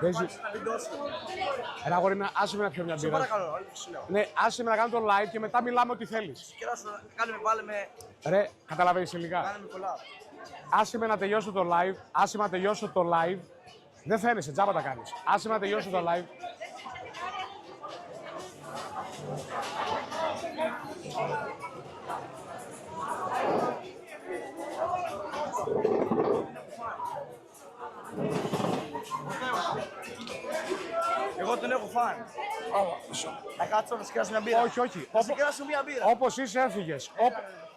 Παίζει. Ένα αγόρι, άσε με να πιω μια μπύρα. Παρακαλώ, Ναι, άσε με να κάνω το live και μετά μιλάμε ό,τι θέλεις. Κάνε με, βάλε με. Ρε, καταλαβαίνεις ελληνικά. Κάνε με πολλά. Άσε με να τελειώσω το live. Άσε με να τελειώσω το live. Δεν φαίνεσαι, τζάμπα τα κάνεις. Άσε με να τελειώσω το live. Εγώ τον έχω φαν. Θα κάτσω να σκιάσω μια μπύρα. Όχι, όχι. Θα σκιάσω μια μπύρα. Όπως είσαι έφυγες.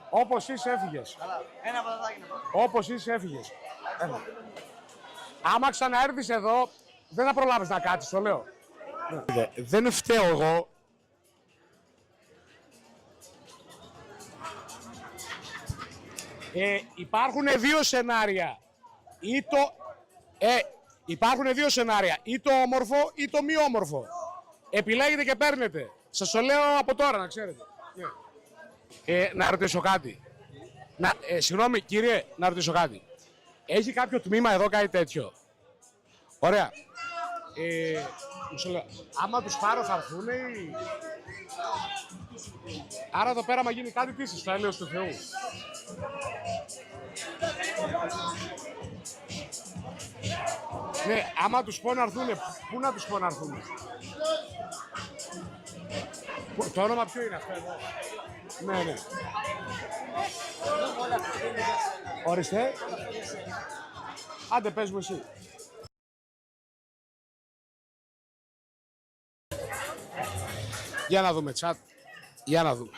Όπως είσαι έφυγες. Καλά. Ένα πατατάκι να πάω. Όπως είσαι έφυγες. Άμα ξαναέρθεις εδώ, δεν θα προλάβεις να κάτσεις, το λέω. Δεν φταίω εγώ. Υπάρχουν δύο σενάρια. Υπάρχουν δύο σενάρια. Ή το όμορφο ή το μη όμορφο. Επιλέγετε και παίρνετε. Σας το λέω από τώρα, να ξέρετε. Να ρωτήσω κάτι. Συγγνώμη, κύριε, να ρωτήσω κάτι. Έχει κάποιο τμήμα εδώ κάτι τέτοιο? Ωραία. Άμα τους πάρω θα έρθουν ή... Άρα εδώ πέρα, άμα γίνει κάτι, τι στο έλεος του Θεού. Ναι, άμα τους πω να έρθουνε, πού να τους πω να έρθουνε? Το όνομα ποιο είναι αυτό εδώ? Ναι, ναι. Ορίστε. Άντε, πες μου εσύ. Για να δούμε, chat. Για να δούμε.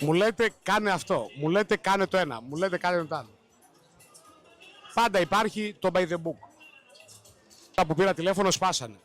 Μου λέτε κάνε αυτό, μου λέτε κάνε το ένα, μου λέτε κάνε το άλλο. Πάντα υπάρχει το by the book. Τα που πήρα τηλέφωνο σπάσανε.